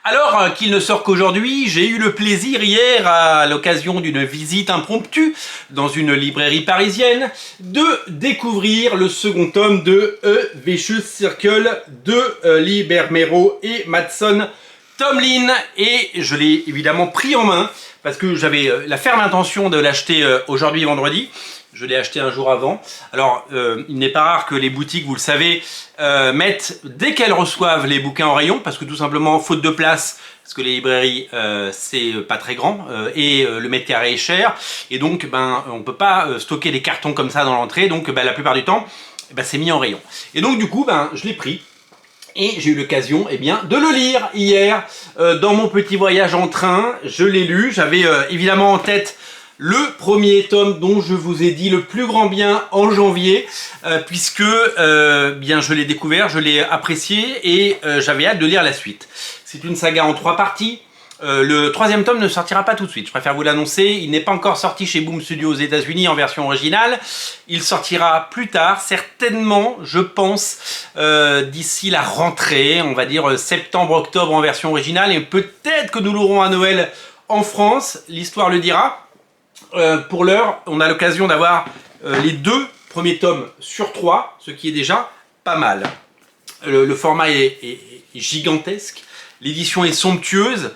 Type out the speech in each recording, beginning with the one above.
Alors qu'il ne sort qu'aujourd'hui, j'ai eu le plaisir hier, à l'occasion d'une visite impromptue dans une librairie parisienne, de découvrir le second tome de A Vicious Circle de Lee Bermero et Mattson Tomlin. Et je l'ai évidemment pris en main parce que j'avais la ferme intention de l'acheter aujourd'hui vendredi. Je l'ai acheté un jour avant. Alors, il n'est pas rare que les boutiques, vous le savez, mettent dès qu'elles reçoivent les bouquins en rayon, parce que tout simplement, faute de place, parce que les librairies, c'est pas très grand, et le mètre carré est cher, et donc, on peut pas stocker des cartons comme ça dans l'entrée, donc la plupart du temps, c'est mis en rayon. Et donc, du coup, je l'ai pris. Et j'ai eu l'occasion de le lire hier dans mon petit voyage en train. Je l'ai lu, j'avais évidemment en tête le premier tome dont je vous ai dit le plus grand bien en janvier, puisque je l'ai découvert, je l'ai apprécié et j'avais hâte de lire la suite. C'est une saga en 3 parties. Le troisième tome ne sortira pas tout de suite, je préfère vous l'annoncer. Il n'est pas encore sorti chez Boom Studio aux États-Unis en version originale. Il sortira plus tard, certainement, je pense, d'ici la rentrée, on va dire septembre-octobre en version originale. Et peut-être que nous l'aurons à Noël en France, l'histoire le dira. Pour l'heure, on a l'occasion d'avoir les 2 premiers tomes sur 3, ce qui est déjà pas mal. Le format est gigantesque, l'édition est somptueuse.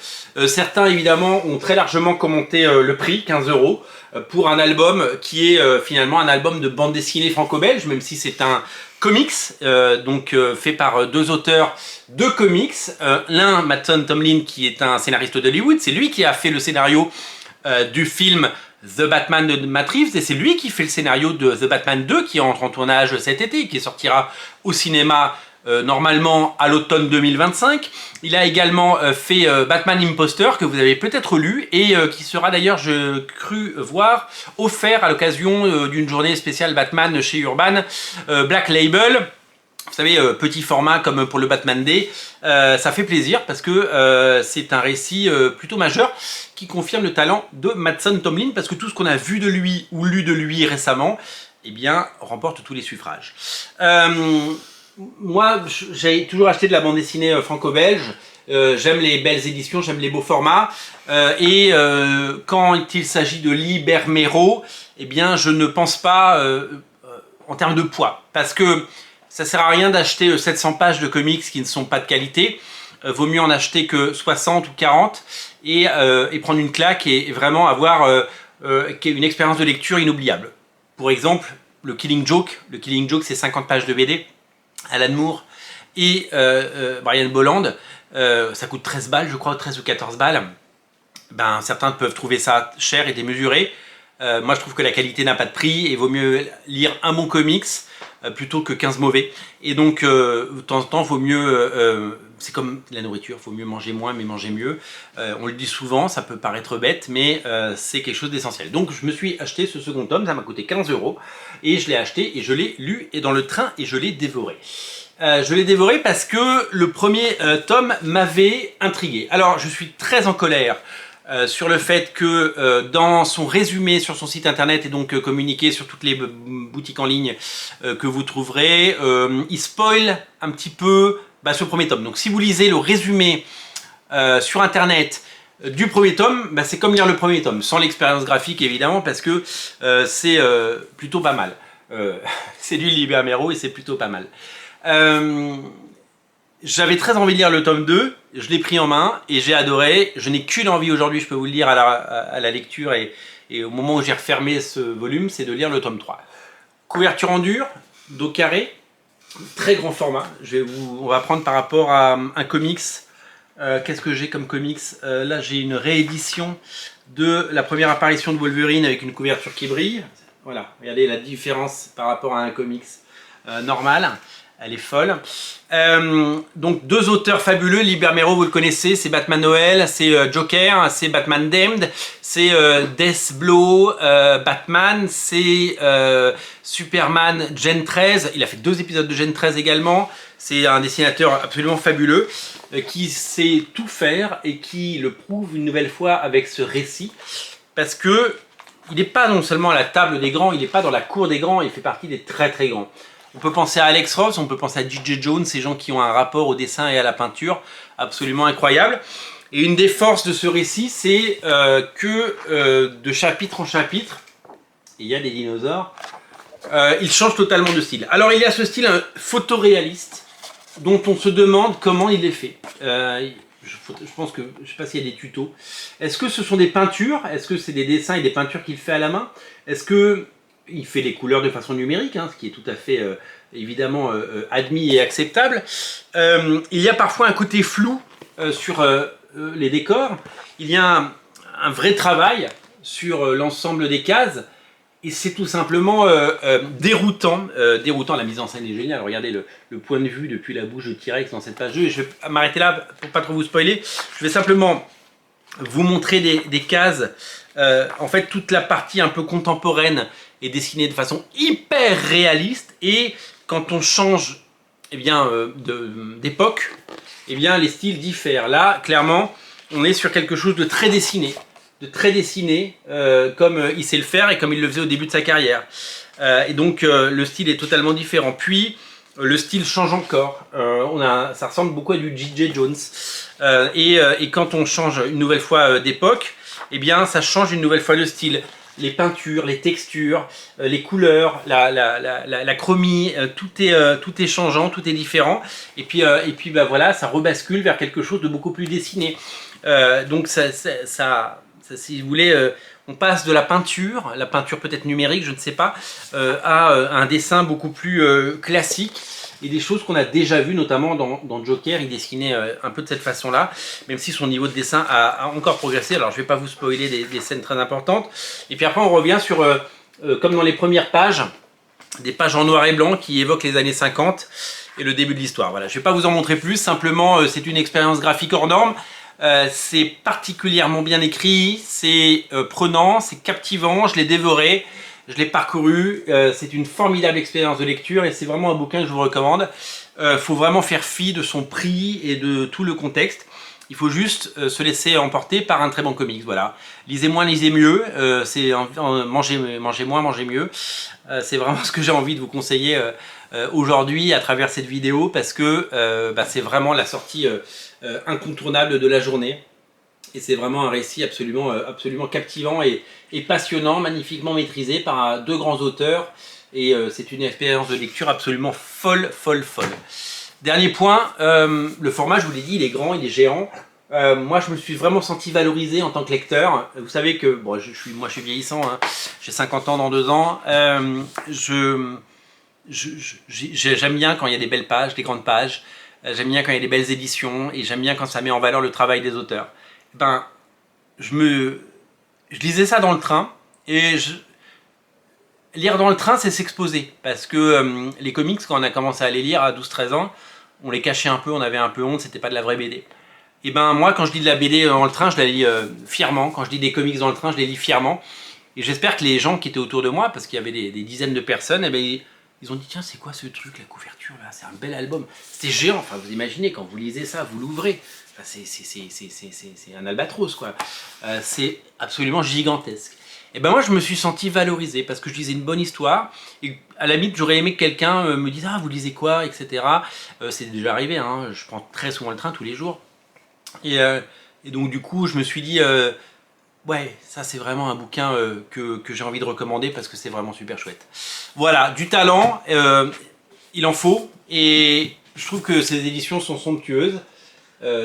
Certains, évidemment, ont très largement commenté le prix, 15 €, pour un album qui est finalement un album de bande dessinée franco-belge, même si c'est un comics, fait par 2 auteurs de comics. L'un, Mattson Tomlin, qui est un scénariste d'Hollywood, c'est lui qui a fait le scénario du film The Batman de Matt Reeves, et c'est lui qui fait le scénario de The Batman 2 qui entre en tournage cet été, qui sortira au cinéma normalement à l'automne 2025. Il a également fait Batman Imposter, que vous avez peut-être lu, et qui sera d'ailleurs, je crus voir, offert à l'occasion d'une journée spéciale Batman chez Urban Black Label. Vous savez, petit format comme pour le Batman Day, ça fait plaisir parce que c'est un récit plutôt majeur qui confirme le talent de Mattson Tomlin, parce que tout ce qu'on a vu de lui ou lu de lui récemment, remporte tous les suffrages. Moi, j'ai toujours acheté de la bande dessinée franco-belge. J'aime les belles éditions, j'aime les beaux formats. Quand il s'agit de Lee Bermero, je ne pense pas en termes de poids, parce que ça sert à rien d'acheter 700 pages de comics qui ne sont pas de qualité. Vaut mieux en acheter que 60 ou 40 et prendre une claque et vraiment avoir une expérience de lecture inoubliable. Pour exemple, le Killing Joke. Le Killing Joke, c'est 50 pages de BD. Alan Moore et Brian Bolland. Ça coûte 13 balles, je crois, 13 ou 14 balles. Certains peuvent trouver ça cher et démesuré. Moi, je trouve que la qualité n'a pas de prix et vaut mieux lire un bon comics plutôt que 15 mauvais. Et donc, de temps en temps, vaut mieux... c'est comme la nourriture, il faut mieux manger moins, mais manger mieux. On le dit souvent, ça peut paraître bête, mais c'est quelque chose d'essentiel. Donc, je me suis acheté ce second tome, ça m'a coûté 15 €. Et je l'ai acheté et je l'ai lu et dans le train et je l'ai dévoré. Je l'ai dévoré parce que le premier tome m'avait intrigué. Alors, je suis très en colère sur le fait que dans son résumé sur son site internet et donc communiqué sur toutes les boutiques en ligne que vous trouverez, il spoil un petit peu ce premier tome. Donc si vous lisez le résumé sur internet du premier tome, c'est comme lire le premier tome, sans l'expérience graphique évidemment, parce que c'est plutôt pas mal. C'est du Lee Bermero et c'est plutôt pas mal. J'avais très envie de lire le tome 2, je l'ai pris en main et j'ai adoré. Je n'ai qu'une envie aujourd'hui, je peux vous le dire à la lecture et au moment où j'ai refermé ce volume, c'est de lire le tome 3. Couverture en dur, dos carré, très grand format. On va prendre par rapport à un comics. Qu'est-ce que j'ai comme comics? Là, j'ai une réédition de la première apparition de Wolverine avec une couverture qui brille. Voilà, regardez la différence par rapport à un comics normal. Elle est folle. Donc 2 auteurs fabuleux. Lee Bermero, vous le connaissez, c'est Batman Noël, c'est Joker, c'est Batman Damned, c'est Deathblow, Batman, c'est Superman Gen 13. Il a fait 2 épisodes de Gen 13 également. C'est un dessinateur absolument fabuleux qui sait tout faire et qui le prouve une nouvelle fois avec ce récit. Parce que il n'est pas non seulement à la table des grands, il n'est pas dans la cour des grands, il fait partie des très très grands. On peut penser à Alex Ross, on peut penser à J.J. Jones, ces gens qui ont un rapport au dessin et à la peinture absolument incroyable. Et une des forces de ce récit, c'est que de chapitre en chapitre, et il y a des dinosaures, il change totalement de style. Alors il y a ce style photoréaliste, dont on se demande comment il est fait. Je pense que, je ne sais pas s'il y a des tutos. Est-ce que ce sont des peintures? Est-ce que c'est des dessins et des peintures qu'il fait à la main? Est-ce qu'il fait les couleurs de façon numérique, hein, ce qui est tout à fait évidemment admis et acceptable? Il y a parfois un côté flou sur les décors. Il y a un vrai travail sur l'ensemble des cases. Et c'est tout simplement déroutant. Déroutant, la mise en scène est géniale. Regardez le point de vue depuis la bouche de T-Rex dans cette page 2. Et je vais m'arrêter là pour pas trop vous spoiler. Je vais simplement vous montrer des cases. En fait, toute la partie un peu contemporaine est dessinée de façon hyper réaliste. Et quand on change eh bien, d'époque, eh bien, les styles diffèrent. Là, clairement, on est sur quelque chose de très dessiné. Comme il sait le faire et comme il le faisait au début de sa carrière. Et donc le style est totalement différent. Puis le style change encore. Ça ressemble beaucoup à du J.J. Jones. Et quand on change une nouvelle fois d'époque, eh bien ça change une nouvelle fois le style. Les peintures, les textures, les couleurs, la chromie, tout est changeant, tout est différent. Et puis bah, voilà, ça rebascule vers quelque chose de beaucoup plus dessiné. Donc si vous voulez, on passe de la peinture peut-être numérique, je ne sais pas, à un dessin beaucoup plus classique et des choses qu'on a déjà vues, notamment dans Joker, il dessinait un peu de cette façon-là, même si son niveau de dessin a encore progressé. Alors je ne vais pas vous spoiler des scènes très importantes. Et puis après on revient sur, comme dans les premières pages, des pages en noir et blanc qui évoquent les années 50 et le début de l'histoire. Voilà, je ne vais pas vous en montrer plus, simplement c'est une expérience graphique hors norme. C'est particulièrement bien écrit, c'est prenant, c'est captivant, je l'ai dévoré, je l'ai parcouru, c'est une formidable expérience de lecture et c'est vraiment un bouquin que je vous recommande. Faut vraiment faire fi de son prix et de tout le contexte. Il faut juste se laisser emporter par un très bon comics, voilà. Lisez moins, lisez mieux, mangez moins, mangez mieux. C'est vraiment ce que j'ai envie de vous conseiller aujourd'hui à travers cette vidéo parce que c'est vraiment la sortie incontournable de la journée. Et c'est vraiment un récit absolument captivant et passionnant, magnifiquement maîtrisé par deux grands auteurs. Et c'est une expérience de lecture absolument folle. Dernier point, le format, je vous l'ai dit, il est grand, il est géant. Moi, je me suis vraiment senti valorisé en tant que lecteur. Vous savez que, bon, moi je suis vieillissant, hein, j'ai 50 ans dans 2 ans. J'aime bien quand il y a des belles pages, des grandes pages. J'aime bien quand il y a des belles éditions et j'aime bien quand ça met en valeur le travail des auteurs. Ben, je lisais ça dans le train et lire dans le train, c'est s'exposer. Parce que les comics, quand on a commencé à les lire à 12-13 ans, on les cachait un peu, on avait un peu honte, c'était pas de la vraie BD. Et ben moi, quand je lis de la BD dans le train, je la lis fièrement. Quand je lis des comics dans le train, je les lis fièrement. Et j'espère que les gens qui étaient autour de moi, parce qu'il y avait des dizaines de personnes, eh ben, ils ont dit tiens, c'est quoi ce truc, la couverture là, c'est un bel album. C'était géant, enfin vous imaginez quand vous lisez ça, vous l'ouvrez. Enfin, c'est un albatros quoi. C'est absolument gigantesque. Et ben moi je me suis senti valorisé parce que je lisais une bonne histoire. Et à la limite j'aurais aimé que quelqu'un me dise ah vous lisez quoi, etc. C'est déjà arrivé, hein, je prends très souvent le train tous les jours. Et donc du coup je me suis dit ouais, ça c'est vraiment un bouquin que j'ai envie de recommander parce que c'est vraiment super chouette. Voilà, du talent, il en faut et je trouve que ces éditions sont somptueuses.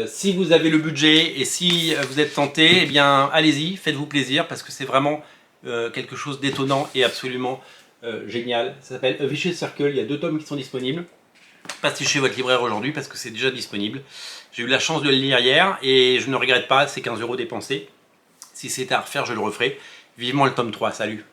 Si vous avez le budget et si vous êtes tenté, eh bien allez-y, faites-vous plaisir parce que c'est vraiment quelque chose d'étonnant et absolument génial. Ça s'appelle A Vicious Circle, il y a 2 tomes qui sont disponibles. Passez chez votre libraire aujourd'hui parce que c'est déjà disponible. J'ai eu la chance de le lire hier et je ne regrette pas, c'est 15 € dépensés. Si c'était à refaire, je le referai. Vivement le tome 3, salut!